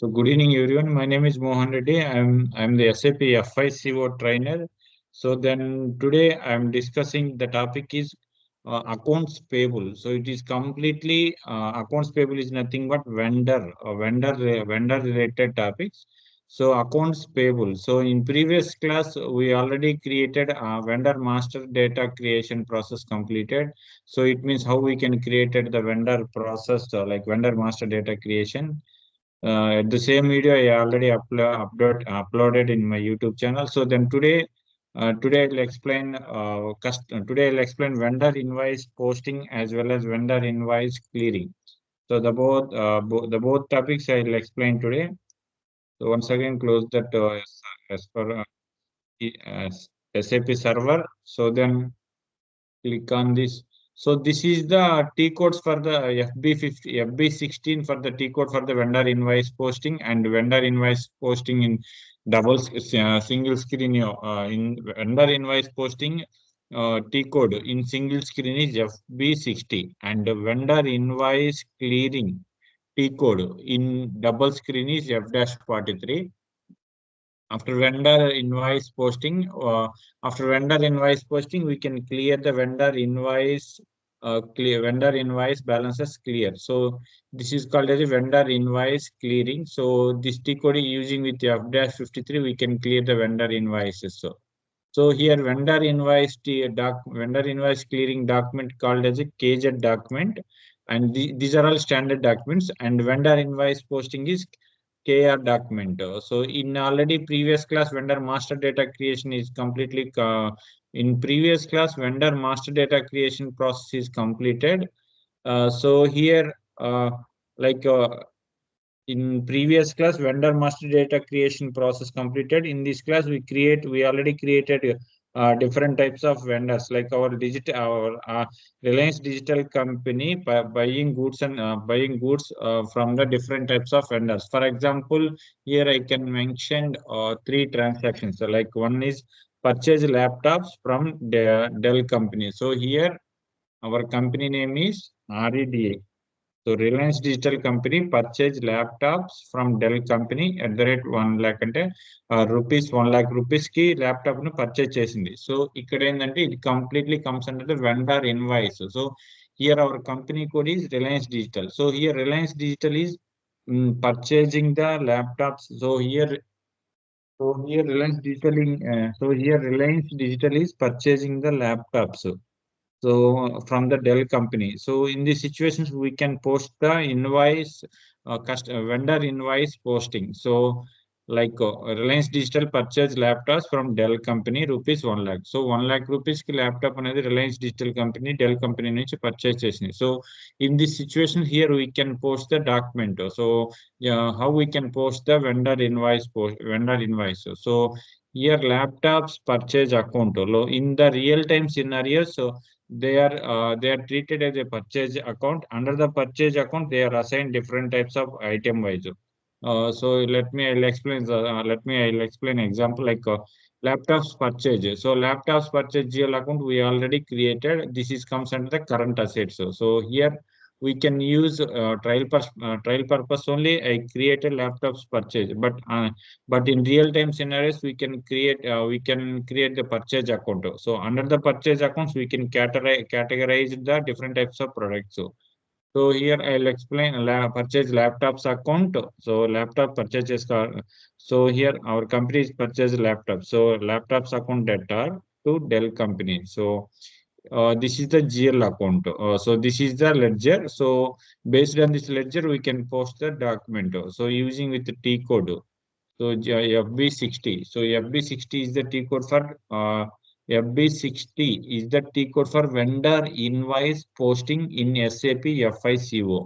So good evening, everyone. My name is Mohan Reddy. I'm the SAP FICO trainer. So then today I'm discussing the topic is accounts payable. So it is completely accounts payable is nothing but vendor related topics. So accounts payable. So in previous class we already created vendor master data creation process completed. So it means how we can created the vendor process like vendor master data creation. The same video I already uploaded in my YouTube channel. So then today I'll explain today I'll explain vendor invoice posting as well as vendor invoice clearing. So the both topics I'll explain today. So once again close that as per as SAP server. So then click on this. So this is the T codes for the FB50, FB16 for the T code for the vendor invoice posting and vendor invoice posting in single screen. In vendor invoice posting, T code in single screen is FB60 and the vendor invoice clearing T code in double screen is F-43. After vendor invoice posting, we can clear the vendor invoice balances clear. So this is called as a vendor invoice clearing. So this T code using with F-53, we can clear the vendor invoices. So here vendor invoice clearing document called as a KZ document, and these are all standard documents. And vendor invoice posting is KR document. So in already previous class, vendor master data creation is completely in previous class vendor master data creation process is completed. So here like in previous class vendor master data creation process completed. In this class we already created different types of vendors like our Reliance Digital company buying goods and buying goods from the different types of vendors. For example, here I can mention three transactions. So like one is purchase laptops from Dell company. So here our company name is REDA. So Reliance Digital company purchased laptops from Dell company at the rate 1 lakh అంటే rupees 1 lakh rupees కి laptop ను purchase చేసింది. So ఇక్కడ ఏంటంటే ఇది completely comes under the vendor invoice. So here our company code is Reliance digital. So here Reliance digital is purchasing the laptops. So here Reliance Digital is purchasing the laptops. So from the Dell company. So in these situations, we can post the invoice, vendor invoice posting. So like Reliance Digital purchase laptops from Dell company rupees 1 lakh. So 1 lakh rupees ki laptop another Reliance Digital company, Dell company nunchi purchase chesindi. So in this situation here, we can post the document. So yeah, how we can post the vendor invoice vendor invoice. So here laptops purchase account. In the real time scenario, so they are treated as a purchase account. Under the purchase account, they are assigned different types of item wise. So I'll explain example like laptops purchase. So laptops purchase GL account we already created. This is comes under the current assets. So here we can use trial purpose only. I created laptops purchase, but in real time scenarios we can create the purchase account. So under the purchase accounts we can categorize the different types of products. So here I'll explain purchase laptops account. So laptop purchases. So here our company is purchase laptop. So laptops account data to Dell company. So this is the GL account. So this is the ledger. So based on this ledger, we can post the document. So using with the T code. So FB60. So FB60 is the T code for FB60 is the T code for vendor invoice posting in SAP FICO.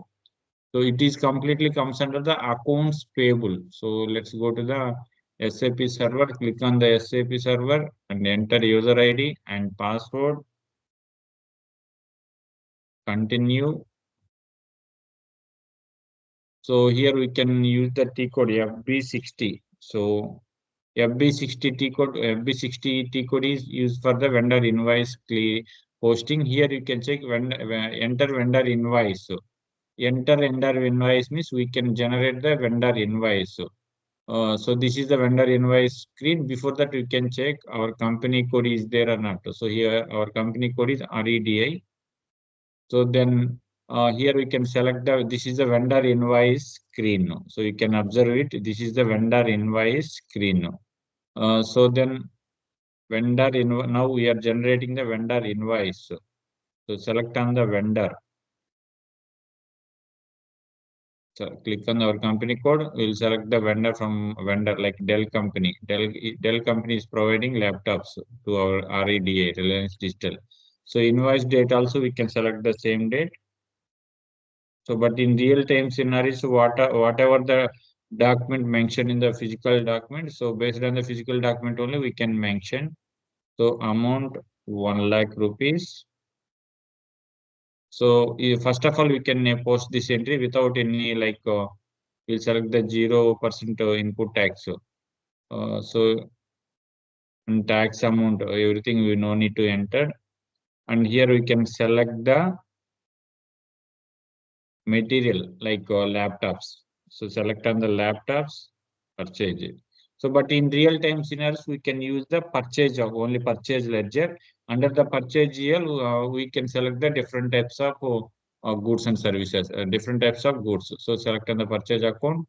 So it is completely comes under the accounts payable. So let's go to the SAP server, click on the SAP server and enter user ID and password. Continue. So here we can use the T code FB60. So FB60 T code is used for the vendor invoice posting. Here you can check enter vendor invoice. enter vendor invoice means we can generate the vendor invoice. So this is the vendor invoice screen. Before that, we can check our company code is there or not. So here our company code is REDI. So then here we can select this is the vendor invoice screen. So you can observe it. This is the vendor invoice screen. So then now we are generating the vendor invoice. So select on the vendor. So click on our company code. We'll select the vendor from vendor like Dell company. Dell company is providing laptops to our REDA, Reliance Digital. So invoice date also we can select the same date. So, but in real time scenarios, whatever the document mentioned in the physical document, so based on the physical document only we can mention. So amount 1 lakh rupees. So first of all, we can post this entry without any like we'll select the 0% input tax. So tax amount, everything we no need to enter. And here we can select the material like laptops. So select on the laptops, purchase it. So, but in real time scenarios, we can use the purchase of only purchase ledger. Under the purchase GL, we can select the different types of goods and services, different types of goods. So select on the purchase account,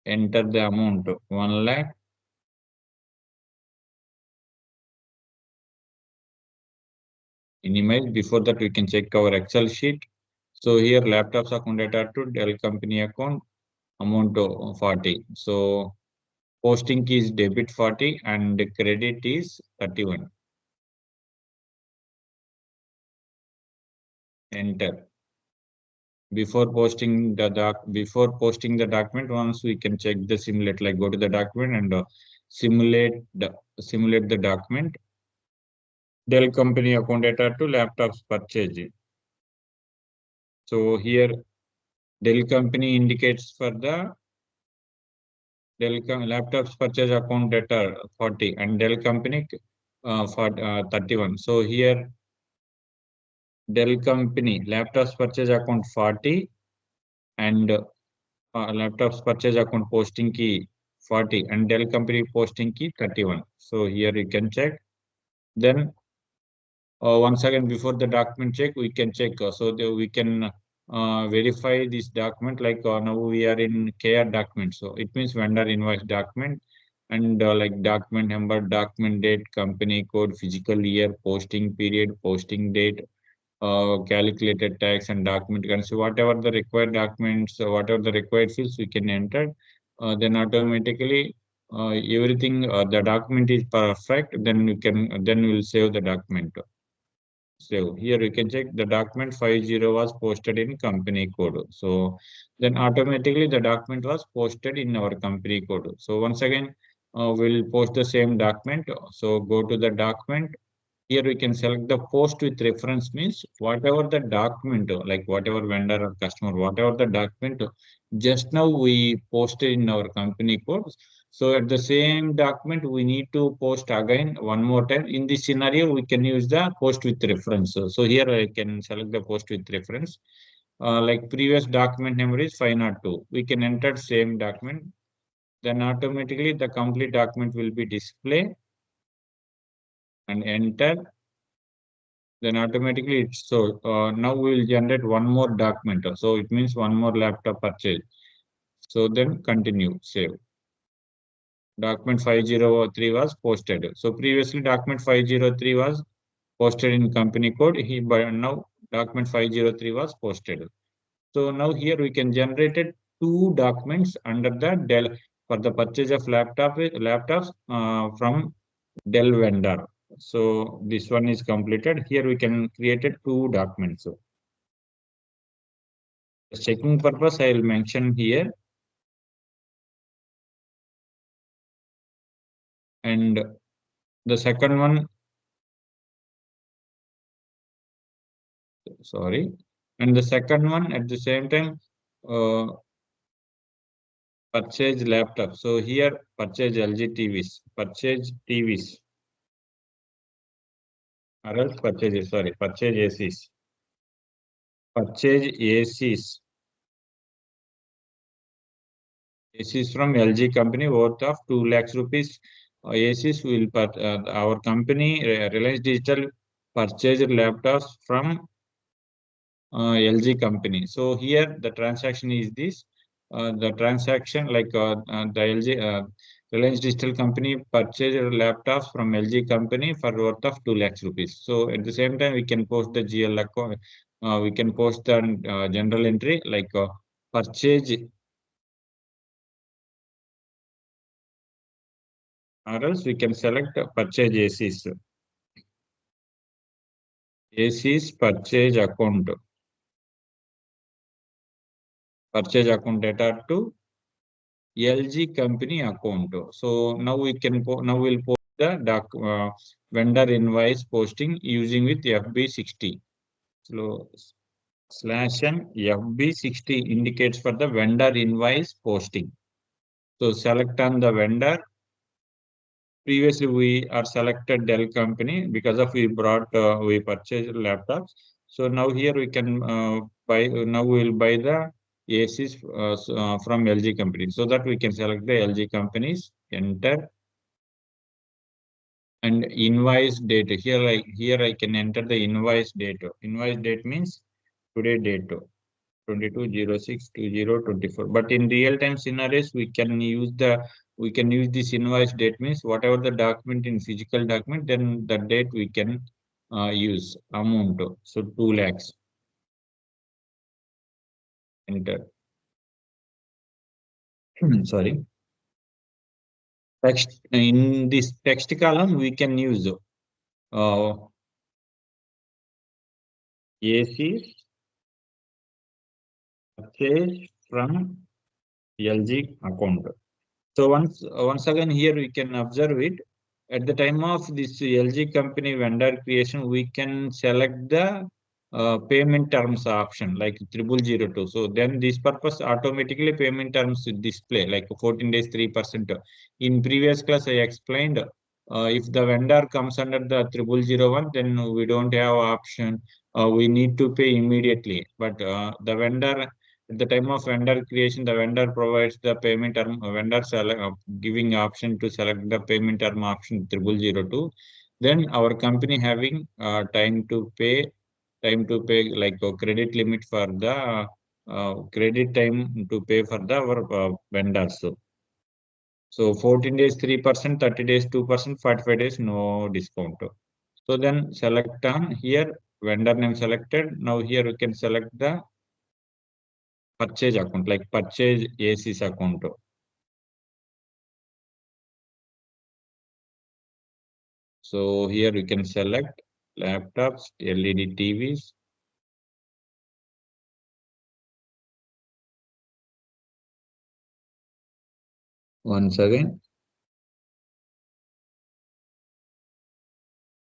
enter the amount 1 lakh. Minimize. Before that, we can check our Excel sheet. So here laptops account data to Dell company account amount 40. So posting key is debit 40 and credit is 31. Enter. Before posting the document, once we can check the simulate, like go to the document and simulate the document. Dell company account data to laptops purchase. So here Dell company indicates for the laptops purchase account data 40 and Dell company for 31. So here Dell company laptops purchase account 40 and laptops purchase account posting key 40 and Dell company posting key 31. So here you can check. Then once again before the document check, we can check. We can verify this document like now we are in KR document. So it means vendor invoice document and like document number, document date, company code, physical year, posting period, posting date, calculated tax and document currency, whatever the required documents, whatever the required fields we can enter, then automatically everything, the document is perfect, then we'll save the document. So here you can check the document 50 was posted in company code. So then automatically the document was posted in our company code. So once again, we'll post the same document. So go to the document. Here we can select the post with reference means whatever the document, like whatever vendor or customer, whatever the document just now we posted in our company code. So at the same document, we need to post again one more time. In this scenario, we can use the post with reference. So here I can select the post with reference. Like previous document number is 502. We can enter same document. Then automatically the complete document will be displayed and enter. Then automatically it's so now we will generate one more document. So it means one more laptop purchase. So then continue, save. Document 503 was posted. So previously document 503 was posted in company code. But now document 503 was posted. So now here we can generate two documents under the Dell for the purchase of laptops from Dell vendor. So this one is completed. Here we can create two documents. So checking purpose I will mention here. And the second one, sorry, and the second one at the same time, uh, purchase laptop. So here purchase LG TVs, purchase TVs, or else purchase, sorry, purchase ACs. purchase ACs. ACs from LG company worth of 2 lakhs rupees. ACs will our company Reliance Digital purchased laptops from LG company. So here the transaction is this. The transaction like the LG Reliance Digital company purchased laptops from LG company for worth of 2 lakhs rupees. So at the same time we can post the GL account. We can post the general entry like purchase, or else we can select purchase ACs. ACs purchase account data to LG company account. So now we can now we'll post the vendor invoice posting using with FB60. So /n FB60 indicates for the vendor invoice posting. So select on the vendor. Previously we are selected Dell company because of we purchased laptops. So now here we can buy. Now we will buy the ACs from LG company, so that we can select the LG companies, enter, and invoice date. Here I can enter the invoice date. Invoice date means today date, 22/06/2024. But in real time scenarios, we can use this invoice date means whatever the document in physical document, then the date we can use amount. So 2 lakhs, enter. Sorry. Text in this text column we can use AC purchase from LG account. So once again here we can observe it. At the time of this LG company vendor creation, we can select the payment terms option like 0002. So then this purpose automatically payment terms display like 14 days 3%. In previous class I explained if the vendor comes under the 0001, then we don't have option. We need to pay immediately. But the vendor at the time of vendor creation, the vendor provides the payment term, giving option to select the payment term option 0002. Then our company having time to pay like a credit limit for the credit time to pay for the our vendors. So 14 days 3%, 30 days 2%, 45 days no discount. So then select on here vendor name selected. Now here we can select the purchase account like purchase ACs account. So here we can select laptops, LED TVs. Once again,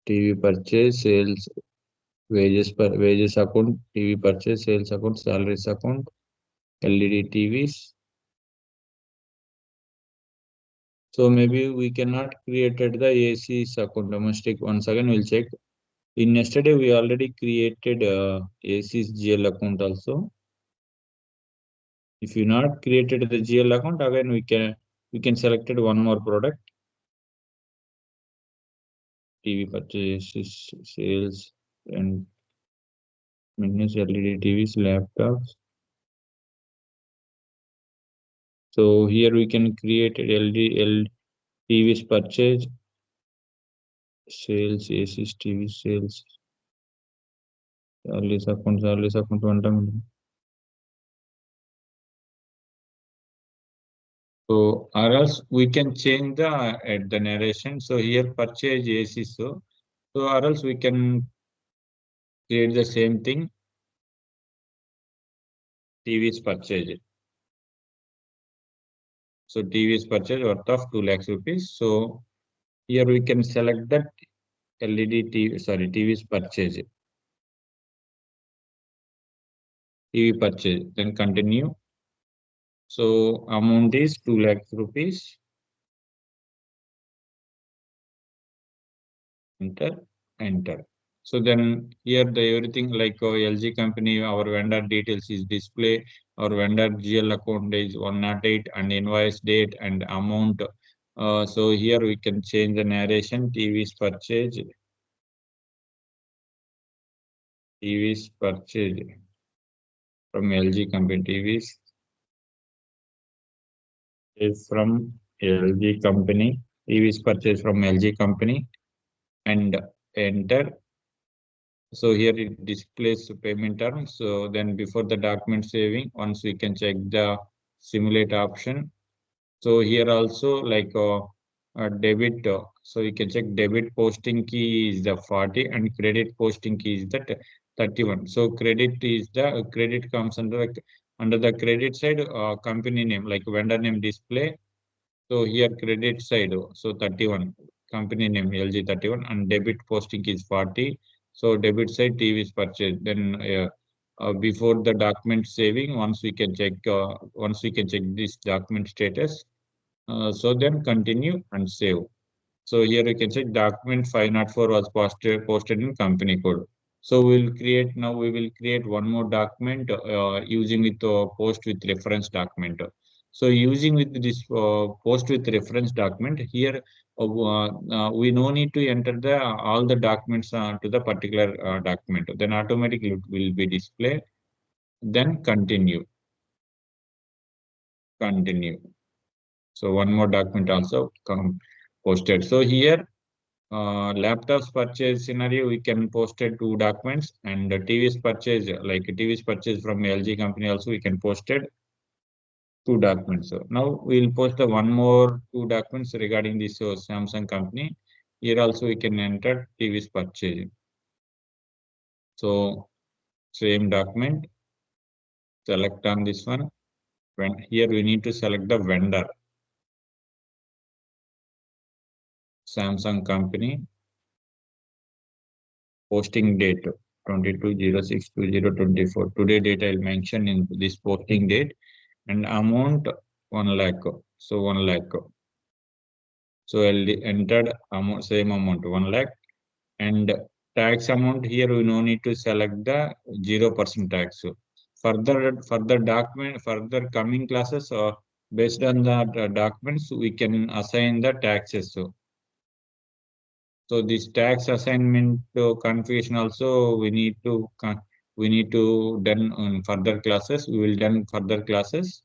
TV purchase, sales, wages account, TV purchase, sales account, salaries account, LED TVs. So maybe we cannot created the ACs account domestic. Once again, we'll check. In yesterday, we already created ACs GL account also. If you not created the GL account, again we can selected one more product. TV purchases, sales, and maintenance LED TVs, laptops. So here we can create LD TVs purchase, sales, ACs, TV sales, salaries account, one time. So or else we can change the at the narration. So here purchase AC. So or else we can create the same thing. TVs purchase. So TVs purchase worth of 2 lakhs rupees. So here we can select that LED TV. Sorry, TVs purchase. TV purchase. Then continue. So amount is 2 lakhs rupees. Enter. So then here the everything like LG company, our vendor details is display. Our vendor GL account is 108 and invoice date and amount. So here we can change the narration. TVs purchase from LG company. TVs is from LG company. TVs purchase from LG company and enter. So here it displays payment terms. So then before the document saving, once we can check the simulate option. So here also like debit. So you can check debit posting key is the 40 and credit posting key is that 31. So credit is the credit comes under the credit side company name like vendor name display. So here credit side, so 31, company name LG 31 and debit posting is 40. So debit side TV is purchased. Then before the document saving, once we can check this document status. So then continue and save. So here you can check document 504 was posted in company code. So we will create one more document using with post with reference document. So using with this post with reference document here, we no need to enter the all the documents to the particular document. Then automatically it will be displayed. Then continue. So one more document also come posted. So here laptops purchase scenario, we can post it two documents and the TVs purchase, like TVs purchase from LG company also, we can post it two documents. So now we'll post the one more two documents regarding this Samsung company. Here also we can enter TVs purchase. So same document, select on this one. When here we need to select the vendor, Samsung company, posting date 22/06/2024. Today date I'll mention in this posting date and amount 1 lakh. So 1 lakh. So I'll entered amount, same amount 1 lakh and tax amount here we no need to select the 0% tax. So further document, further coming classes based on the documents we can assign the taxes. So this tax assignment configuration also we need to done on further classes. We will done further classes.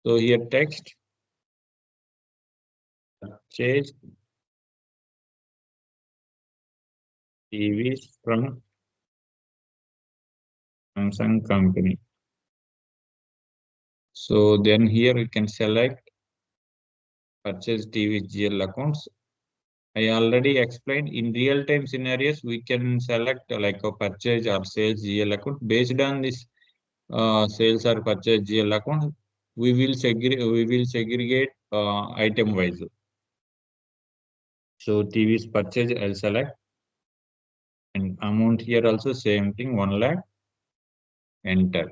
So here text purchase TVs from Samsung company. So then here we can select purchase TV GL accounts. I already explained in real time scenarios we can select like a purchase or sales GL account based on this sales or purchase GL account. We will segregate item wise. So TV's purchase I'll select and amount here also same thing 1 lakh, enter.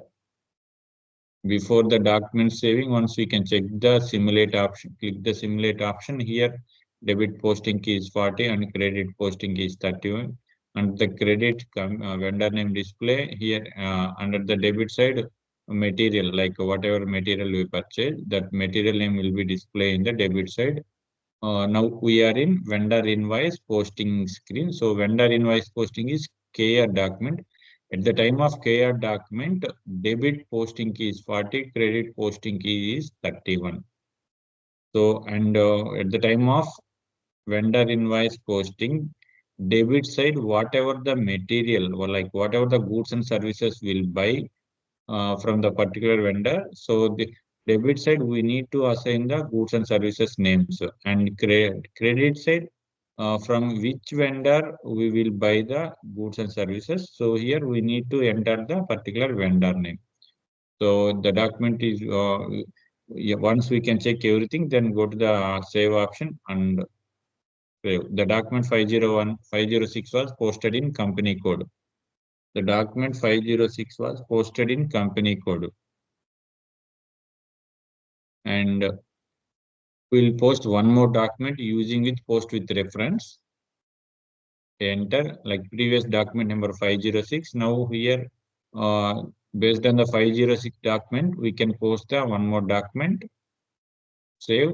Before the document saving, once we can check the simulate option, click the simulate option here. Debit posting key is 40 and credit posting key is 31. And the credit vendor name display here under the debit side material, like whatever material we purchase, that material name will be displayed in the debit side. Now we are in vendor invoice posting screen. So vendor invoice posting is KR document. At the time of KR document, debit posting key is 40, credit posting key is 31. So, and at the time of vendor invoice posting, debit side, whatever the material or like whatever the goods and services will buy from the particular vendor. So the debit side, we need to assign the goods and services names and credit side from which vendor we will buy the goods and services. So here we need to enter the particular vendor name. So the document is once we can check everything, then go to the save option and save. The document 506 was posted in company code. The document 506 was posted in company code. And we'll post one more document using with post with reference. enter like previous document number 506. Now here, based on the 506 document, we can post the one more document, save.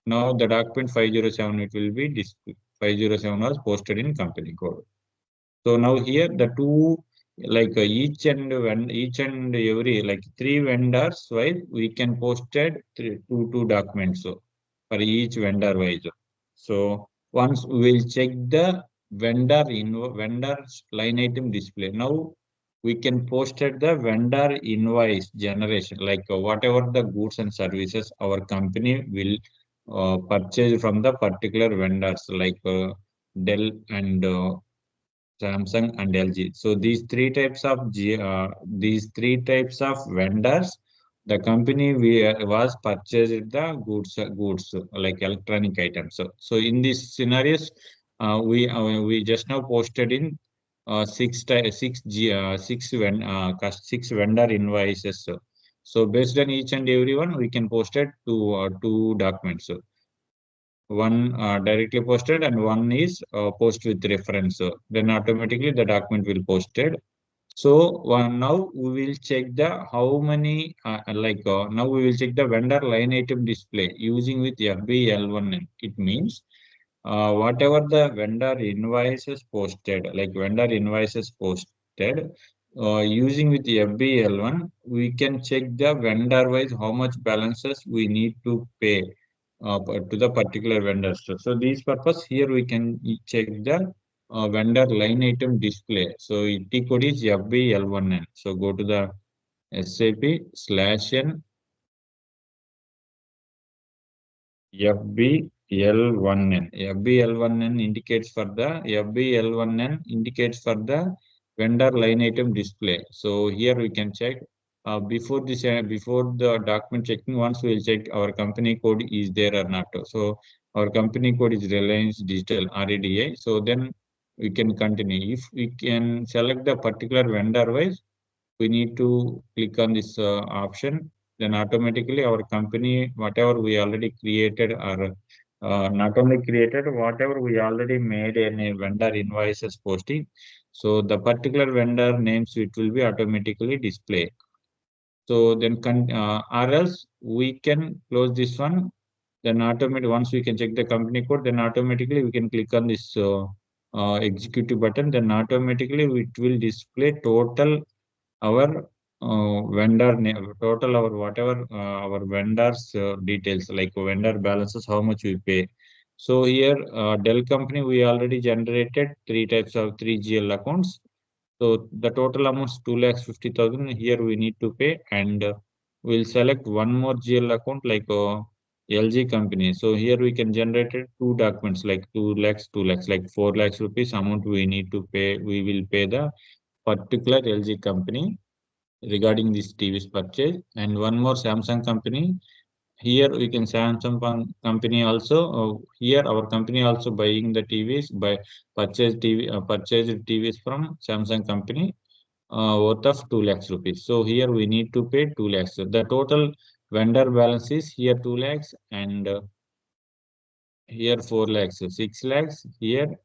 Now the document 507, it will be displayed. 507 was posted in company code. So now here the two, like each and every, like three vendors wise, we can posted two documents, so for each vendor wise. So once we will check the vendor line item display. Now we can posted the vendor invoice generation, like whatever the goods and services our company will purchase from the particular vendors, like Dell and Samsung and LG. So these three types of vendors, the company was purchased the goods like electronic items. So in these scenarios, we just now posted in six vendor invoices. So based on each and every one, we can post it to two documents. So one directly posted and one is post with reference. So then automatically the document will posted. So now we will check the how many now we will check the vendor line item display using with FBL1. It means whatever the vendor invoices posted, like vendor invoices posted, using with the FBL1, we can check the vendor wise how much balances we need to pay to the particular vendors. So these purpose here we can check the vendor line item display. So T code is FBL1N. So go to the SAP/N FBL1N. FBL1N indicates for the FBL1N indicates for the vendor line item display. So here we can check before the document checking. Once we will check our company code is there or not. So our company code is Reliance Digital RADI. So then we can continue. If we can select the particular vendor wise, we need to click on this option. Then automatically our company, whatever we already created, or not only created, whatever we already made in a vendor invoices posting, so the particular vendor names, it will be automatically displayed. So then or else we can close this one. Then automatically, once we can check the company code, then automatically we can click on this executive button. Then automatically it will display total our vendor name, total our whatever our vendors details, like vendor balances, how much we pay. So here Dell company, we already generated three types of 3GL accounts. So the total amount is 2,50,000. Here we need to pay, and we'll select one more GL account, like LG company. So here we can generate two documents, like 2 lakhs, 2 lakhs, like 4 lakhs rupees amount we need to pay. We will pay the particular LG company regarding this TV's purchase. And one more Samsung company. Here we can company also. Here our company also buying the TVs by purchased TVs from Samsung company worth of 2 lakhs rupees. So here we need to pay 2 lakhs. So the total vendor balance is here 2 lakhs, and here 4 lakhs. So 6 lakhs, here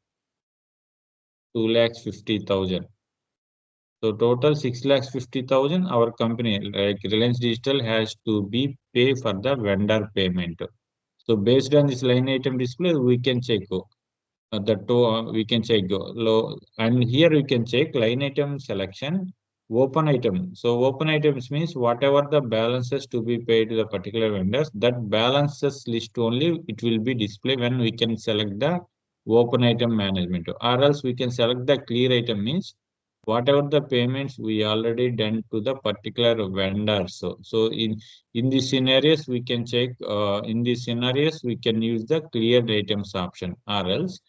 2 lakhs 50,000. So total 6,50,000 our company, like Reliance Digital, has to be pay for the vendor payment. So based on this line item display, we can check we can check low, and here we can check line item selection, open item. So open items means whatever the balances to be paid to the particular vendors, that balances list only it will be displayed when we can select the open item management. Or else we can select the clear item, means whatever the payments we already done to the particular vendor. So in these scenarios we can check, in these scenarios we can use the cleared items option, or else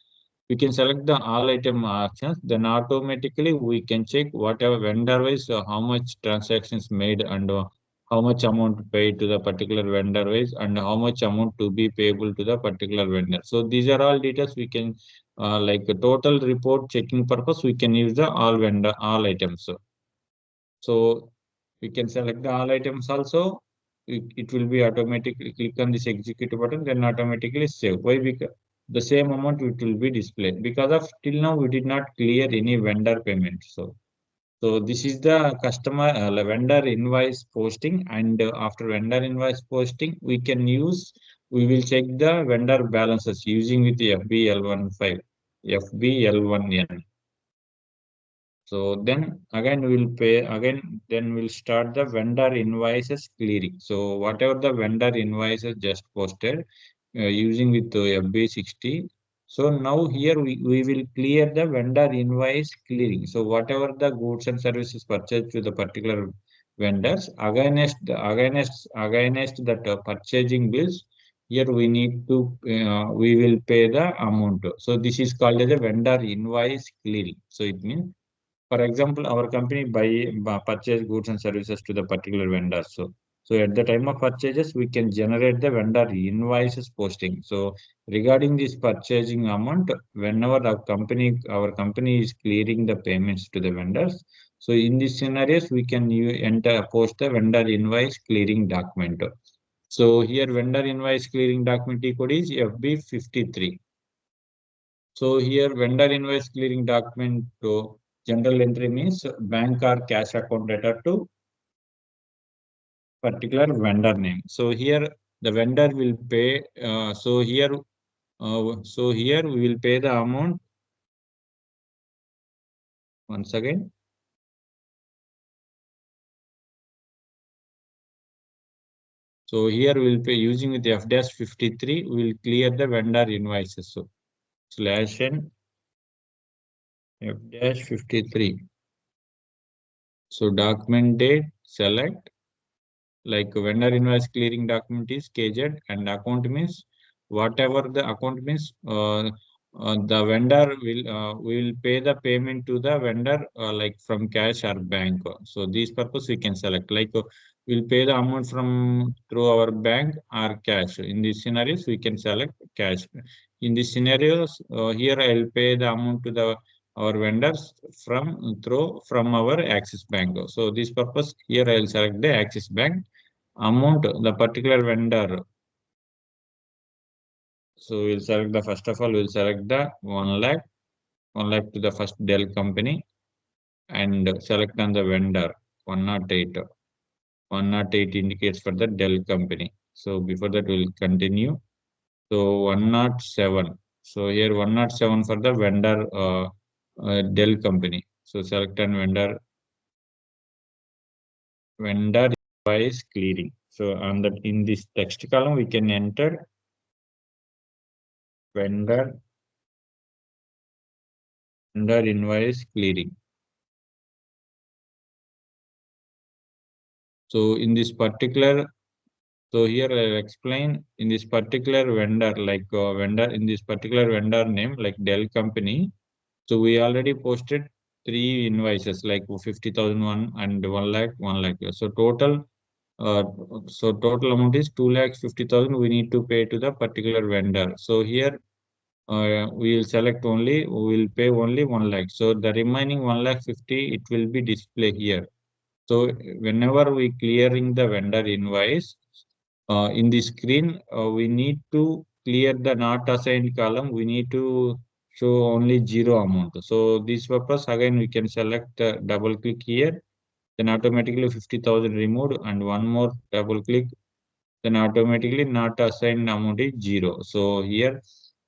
we can select the all item options. Then automatically we can check whatever vendor wise how much transactions made, and how much amount paid to the particular vendor wise, and how much amount to be payable to the particular vendor. So these are all details we can, like a total report checking purpose, we can use the all vendor all items. So we can select the all items also. It will be automatically click on this execute button, then automatically save. Why? Because the same amount it will be displayed. Because of till now we did not clear any vendor payment. So this is the customer vendor invoice posting, and after vendor invoice posting, we will check the vendor balances using with the FBL1 file, FBL1N. So then again we'll pay again. Then we'll start the vendor invoices clearing. So whatever the vendor invoices just posted using with the FB60. So now here we will clear the vendor invoice clearing. So whatever the goods and services purchased to the particular vendors against that purchasing bills, here we need to we will pay the amount. So this is called as a vendor invoice clearing. So it means, for example, our company purchase goods and services to the particular vendor. So at the time of purchases, we can generate the vendor invoices posting. So regarding this purchasing amount, whenever our company is clearing the payments to the vendors, so in these scenarios, we can post the vendor invoice clearing document. So here vendor invoice clearing document code is FB53. So here vendor invoice clearing document to general entry means bank or cash account data to particular vendor name. So here the vendor will pay. So here we will pay the amount once again. So here we will pay using with F-53. We will clear the vendor invoices. So /n F-53. So document date select. Like vendor invoice clearing document is KZ, and account means whatever the account means, the vendor will pay the payment to the vendor like from cash or bank. So this purpose we can select, like we'll pay the amount from through our bank or cash. In these scenarios we can select cash. In these scenarios, here I'll pay the amount to the our vendors from our Axis Bank. So this purpose here I'll select the Axis Bank amount, the particular vendor. So we'll select the first of all, we'll select the 1 lakh, 1 lakh to the first Dell company, and select on the vendor 108. 108 indicates for the Dell company. So before that we'll continue. So 107. So here 107 for the vendor Dell company. So select on vendor invoice clearing. So on that in this text column we can enter vendor invoice clearing. So in this particular, so here I'll explain in this particular vendor, like vendor in this particular vendor name, like Dell company. So we already posted 3 invoices, like 50,001 and 1 lakh, 1 lakh. Uh, so total amount is 2,50,000. We need to pay to the particular vendor. So here we will select only, we will pay only 1 lakh. So the remaining 1,50,000 it will be display here. So whenever we clearing the vendor invoice, in the screen, we need to clear the not assigned column. We need to show only 0 amount. So this purpose, again, we can select double click here, then automatically 50,000 removed, and one more double click, then automatically not assigned amount is 0. So here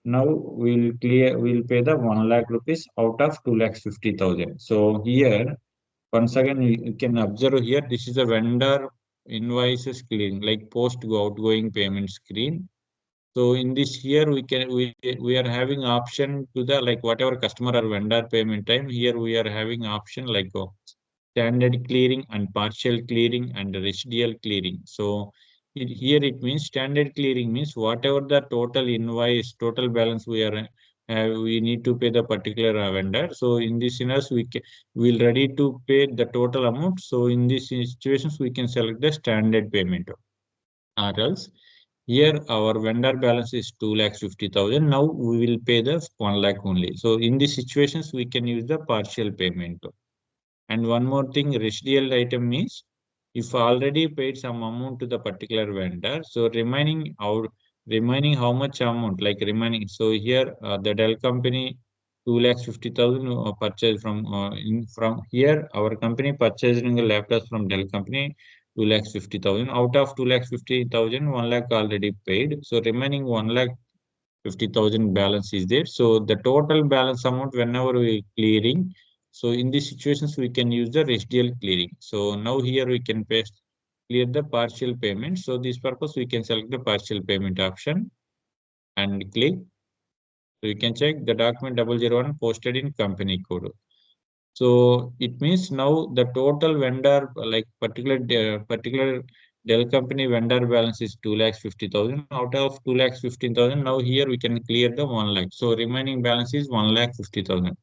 now we'll pay the 1 lakh rupees out of 2,50,000. So here once again, you can observe here, this is a vendor invoices clearing, like post outgoing payment screen. So in this here, we are having option to the like whatever customer or vendor payment time. Here we are having option like standard clearing and partial clearing and residual clearing. So here it means standard clearing means whatever the total invoice, total balance we need to pay the particular vendor. So in this scenarios, we'll ready to pay the total amount. So in these situations, we can select the standard payment, or else here our vendor balance is 2,50,000. Now we will pay the 1 lakh only. So in these situations, we can use the partial payment. And one more thing, residual item means if already paid some amount to the particular vendor, so remaining out remaining how much amount, like remaining. So here the Dell company 2,50,000 purchased from here. Our company purchasing a laptop from Dell company 2,50,000. Out of 2,50,000, 1 lakh already paid. So remaining 1,50,000 balance is there. So the total balance amount whenever we clearing. So in these situations we can use the residual clearing. So now here we can paste clear the partial payment. So this purpose we can select the partial payment option and click. So you can check the document 001 posted in company code. So it means now the total vendor, like particular Dell company vendor balance is 2,50,000. Out of 2,15,000, now here we can clear the 1 lakh. So remaining balance is 1,50,000.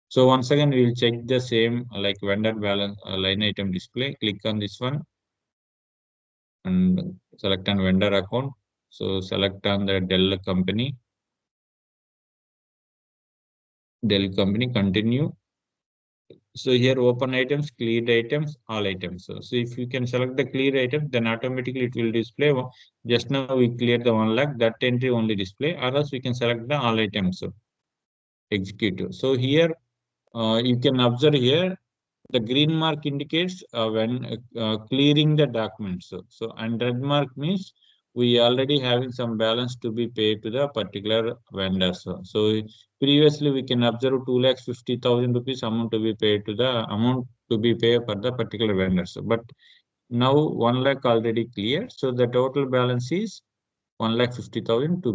So once again we will check the same like vendor balance line item display. Click on this one and select on vendor account. So select on the Dell company, continue. So here open items, cleared items, all items. So if you can select the clear item, then automatically it will display. Just now we cleared the 1 lakh, that entry only display, or else we can select the all items, so execute. So here you can observe here the green mark indicates when clearing the documents. So and red mark means we already having some balance to be paid to the particular vendor. So previously we can observe 2,50,000 rupees amount to be paid to the amount to be paid for the particular vendor. So but now 1 lakh already clear. So the total balance is 1,50,000 to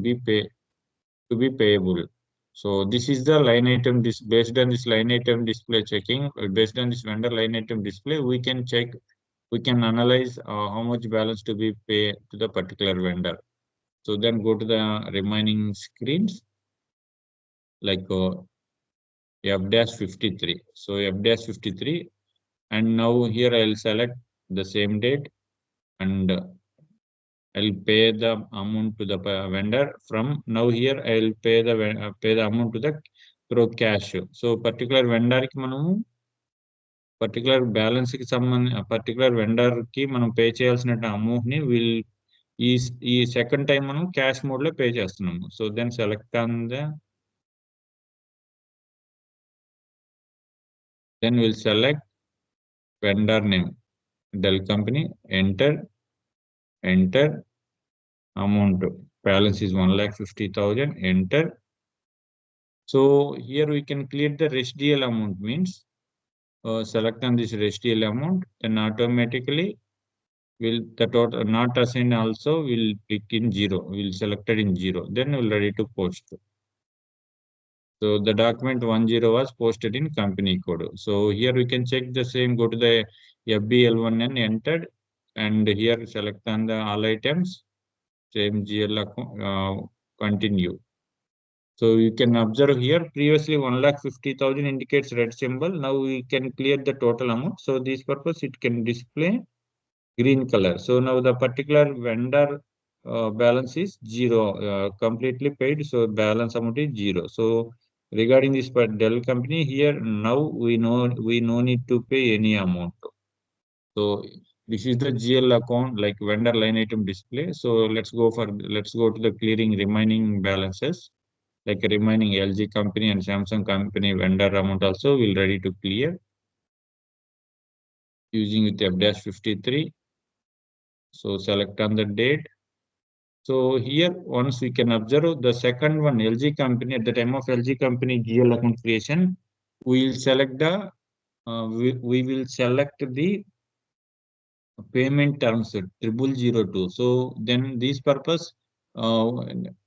be payable. So this is the line item based on this line item display checking, based on this vendor line item display, we can check, we can analyze how much balance to be paid to the particular vendor. So then go to the remaining screens like F-53. So F-53, and now here I'll select the same date and I'll pay the amount to the vendor. From now here, I'll pay the amount to the through cash. So particular vendor ki manamu particular balance ki particular vendor ki manam pay cheyalsina amount ni will ఈ second time మనం cash mode లో pay చేస్తున్నాము. So then select on the then we'll select vendor name Dell company, enter amount balance is 1,50,000, enter. So here we can clear the residual amount means select on this residual amount, then automatically will the total not assigned also will click in 0, will selected in 0, then we'll ready to post. So the document 10 was posted in company code. So here we can check the same, go to the FBL1 and entered, and here select on the all items, same GL account, continue. So you can observe here previously 1,50,000 indicates red symbol. Now we can clear the total amount. So this purpose it can display green color. So now the particular vendor balance is 0, completely paid. So balance amount is 0. So regarding this Dell company here, now we no need to pay any amount. So this is the GL account like vendor line item display. So let's go to the clearing remaining balances like remaining LG company and Samsung company vendor amount also will ready to clear using with F-53. So select on the date. So here once we can observe the second one LG company at the time of LG company GL account creation, we will select the we will select the payment terms 0002. So then uh,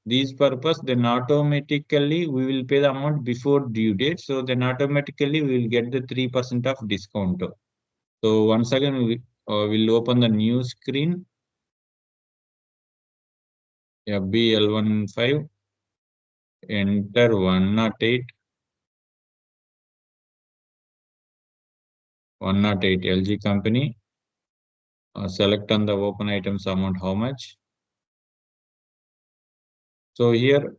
these purpose then automatically we will pay the amount before due date. So then automatically we will get the 3% of discount. So once again we will open the new screen FBL15, enter 108 LG company. Select on the open items amount how much. So here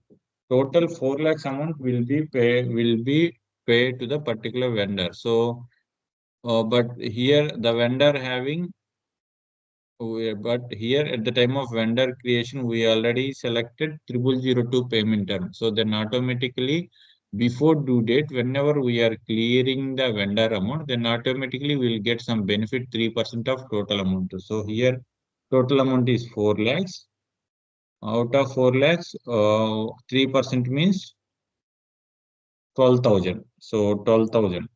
total 4 lakhs amount will be paid to the particular vendor. So but here the vendor having But here at the time of vendor creation, we already selected 0002 payment term. So then automatically before due date, whenever we are clearing the vendor amount, then automatically we'll get some benefit 3% of total amount. So here total amount is 4 lakhs. Out of 4 lakhs, 3% means 12,000. So 12,000.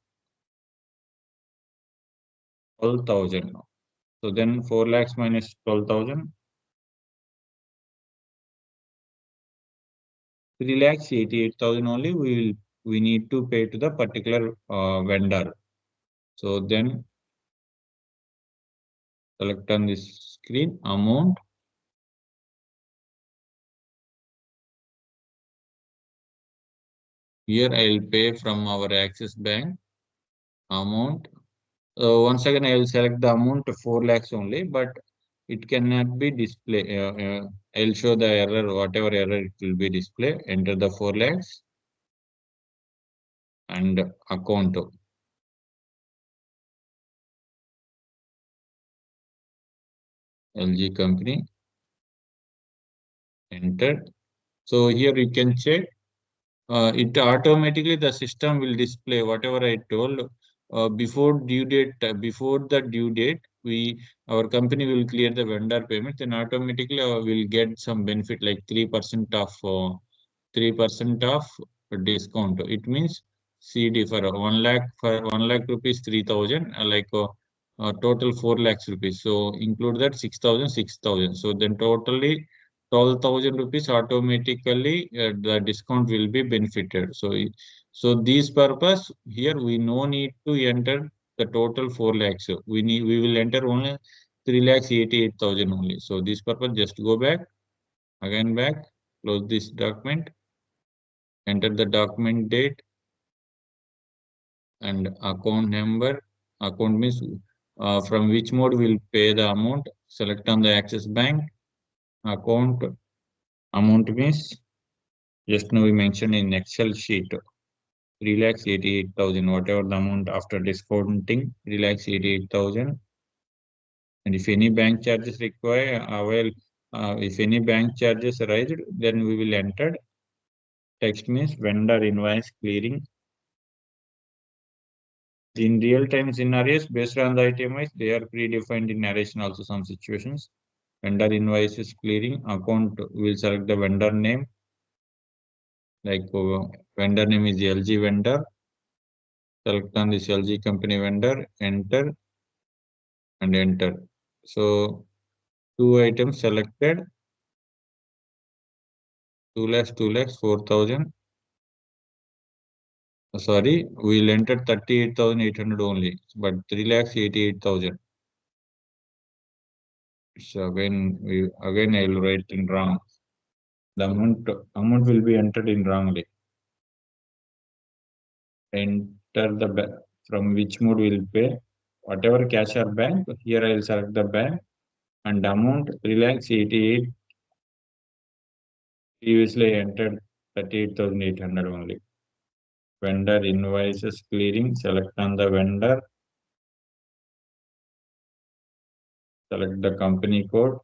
So then 4 lakhs minus 12,000. 3 lakhs 88,000 only we need to pay to the particular vendor. So then select on this screen amount. Here I will pay from our Axis Bank amount. Once again I will select the amount 4 lakhs only, but it cannot be display. I'll show the error, whatever error it will be display. Enter the 4 lakhs and account LG company. Enter. So here you can check. It automatically the system will display whatever I told before due date. Before the due date, our company will clear the vendor payment, then automatically will get some benefit like 3% of 3% of discount. It means CD for 1 lakh, for 1 lakh rupees 3,000, total 4 lakhs rupees. So include that 6,000, 6,000. So then totally 12,000 rupees automatically the discount will be benefited. So this purpose here we no need to enter the total 4 lakhs. We will enter only 3 lakhs 88,000 only. So this purpose just go back, again back, close this document, enter the document date and account number. Account means from which mode we'll pay the amount. Select on the Axis Bank account. Amount means just now we mentioned in Excel sheet 3 lakhs 88,000, whatever the amount after discounting 3 lakhs 88,000. And if any bank charges require, if any bank charges arise, then we will enter. Text means vendor invoice clearing. In real-time scenarios, based on the itemize, they are predefined in narration also some situations. Vendor invoice is clearing. Account will select the vendor name. Like vendor name is LG vendor. Select on this LG company vendor. Enter and enter. So 2 items selected. 2 lakhs, 2 lakhs, 4,000. Sorry, we'll enter 38,800 only, but 3 lakhs 88,000. So again I will write in wrong. The amount will be entered in wrongly. Enter the from which mode will pay. Whatever cash or bank, here I will select the bank and amount 3 lakhs 88. Previously entered 38,800 only. Vendor invoices clearing, select on the vendor, select the company code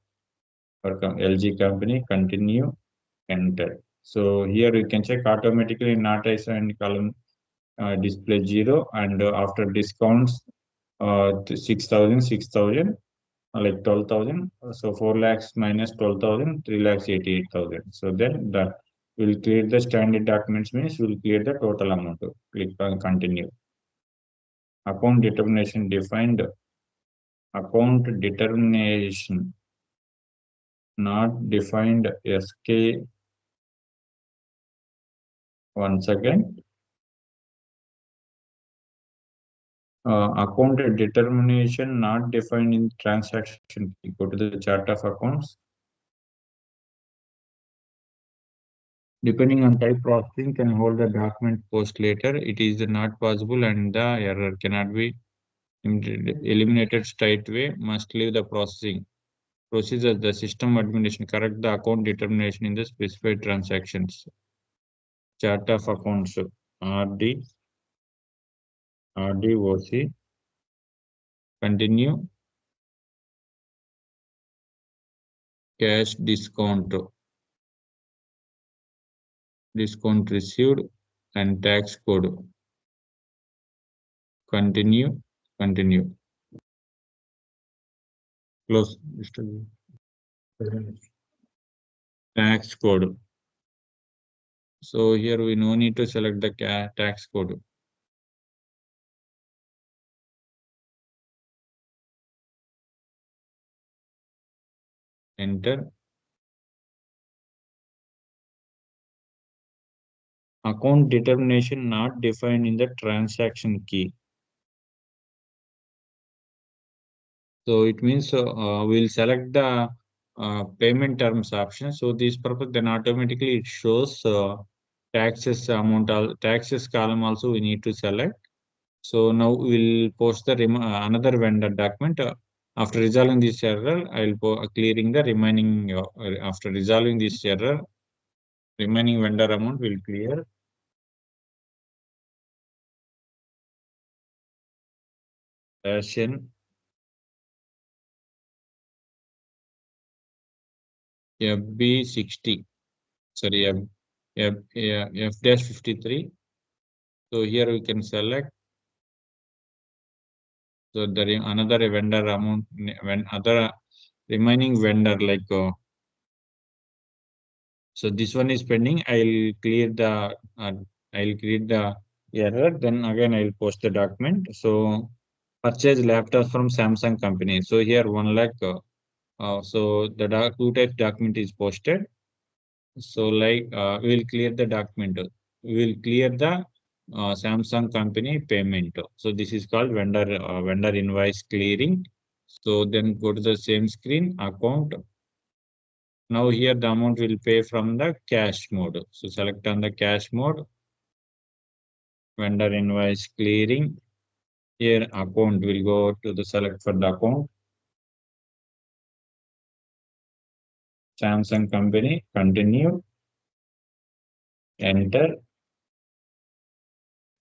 for LG company, continue, enter. So here you can check automatically not assigned column display 0 and after discounts 6,000, 6,000 like 12,000. So 4 lakhs minus 12,000, 3 lakhs 88,000. So then the will clear the standard documents means will clear the total amount. Click on continue. Account determination defined. Account determination not defined. SK once again. Account determination not defined in transaction. Go to the chart of accounts. Depending on type, processing can hold the document post later. It is not possible and the error cannot be eliminated straight away. Must leave the processing. Procedure, the system administration correct the account determination in the specified transactions. Chart of accounts RD, RDOC. Continue. cash discount received, and tax code. Continue. Close. Tax code. So here we no need to select the tax code. Enter. Account determination not defined in the transaction key. So it means we'll select the payment terms option. So this purpose, then automatically it shows taxes amount, taxes column also we need to select. So now we'll post the another vendor document. After resolving this error, I'll clearing the remaining. After resolving this error, remaining vendor amount will clear. Asian FB60. Sorry, F-53. So here we can select. So there is another vendor amount when other remaining vendor like so this one is pending. I'll create the error. Then again I'll post the document. So purchase laptops from Samsung company. So here 1 lakh. So the two types document is posted. So like we'll clear the document. We will clear the Samsung company payment. So this is called vendor invoice clearing. So then go to the same screen account. Now here the amount will pay from the cash mode. So select on the cash mode, vendor invoice clearing. Here account will go to the select for the account. Samsung company, continue, enter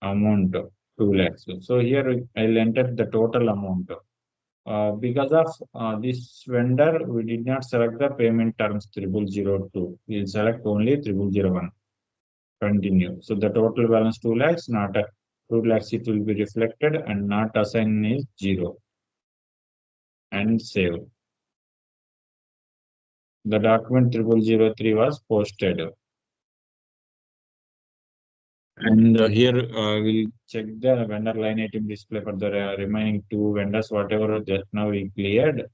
amount 2 lakhs. So here I'll enter the total amount. Because of this vendor, we did not select the payment terms 0002. We'll select only 0001. Continue. So the total balance 2 lakhs, not 2 lakhs, it will be reflected and not assigned is 0. And save. The document 0003 was posted. And here we'll check the vendor line item display for the remaining two vendors, whatever just now we cleared.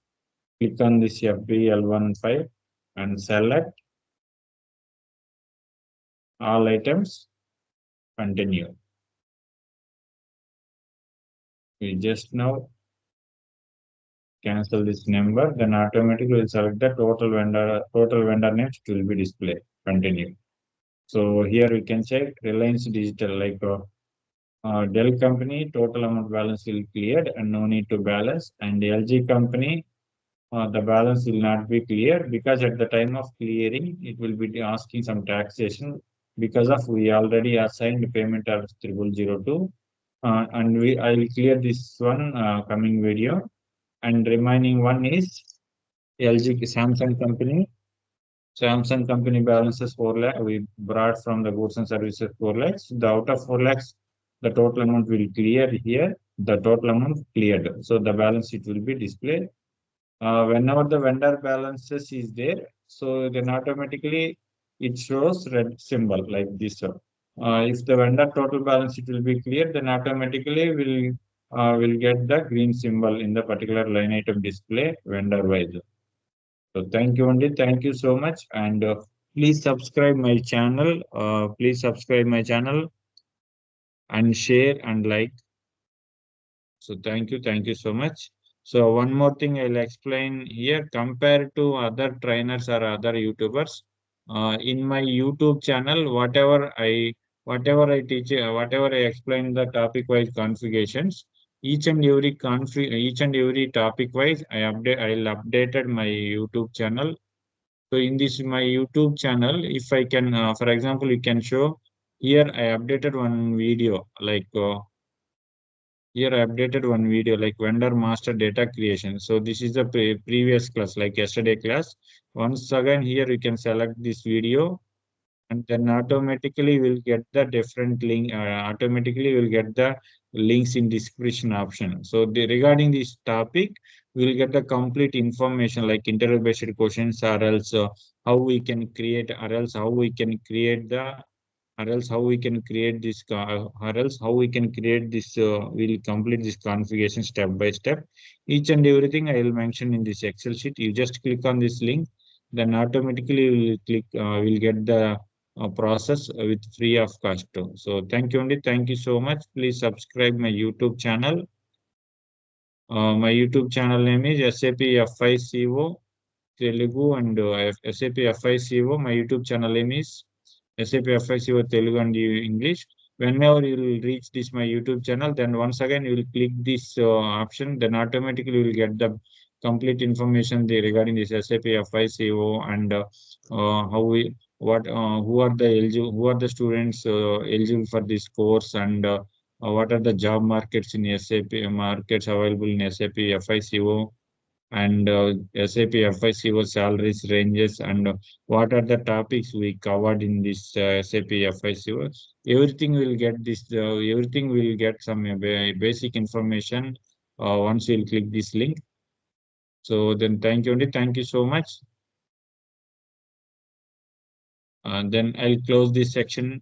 Click on this FBL15 and select all items. Continue. We just now cancel this number, then automatically will select the total vendor names will be displayed. Continue. So here we can check Reliance Digital, like Dell company, total amount balance will cleared and no need to balance. And LG company, the balance will not be cleared because at the time of clearing, it will be asking some taxation because of we already assigned payment of 0002. And I will clear this one coming video. And remaining one is LG Samsung company. Samsung company balances 4 lakh. We brought from the goods and services 4 lakhs. The out of 4 lakhs, the total amount will clear here. The total amount cleared. So the balance sheet will be displayed. Whenever the vendor balances is there, so then automatically it shows red symbol like this. If the vendor total balance sheet will be clear, then automatically will get the green symbol in the particular line item display vendor wise. So thank you, Andy. Thank you so much. And please subscribe my channel. Please subscribe my channel and share and like. So thank you. Thank you so much. So one more thing I'll explain here compared to other trainers or other YouTubers. In my YouTube channel, whatever I teach, whatever I explain the topic wise configurations, each and every topic wise, I'll updated my YouTube channel. So in this my YouTube channel, if I can, for example, you can show here I updated one video like Here I updated one video like vendor master data creation. So this is the previous class, like yesterday class. Once again, here you can select this video, and then automatically we'll get the different link. Automatically we'll get the links in description option. So regarding this topic, we'll get the complete information like interview based questions, or else how we can create, or else how we can create the, or else how we can create this, or else how we can create this. We'll complete this configuration step by step. Each and everything I will mention in this Excel sheet. You just click on this link, then automatically we'll click. We'll get the process with free of cost. So thank you, only thank you so much. Please subscribe my YouTube channel. My YouTube channel name is SAP FICO Telugu, and SAP FICO. My YouTube channel name is SAP FICO Telugu and English. Whenever you will reach this my YouTube channel, then once again you will click this option. Then automatically you will get the complete information regarding this SAP FICO, and how we what who are the eligible, who are the students eligible for this course, and what are the job markets in SAP markets available in SAP FICO, and SAP FICO salaries ranges, and what are the topics we covered in this SAP FICO. Everything will get this. Everything will get some basic information once you'll click this link. So then, thank you, Andy. Thank you so much. Then I'll close this section.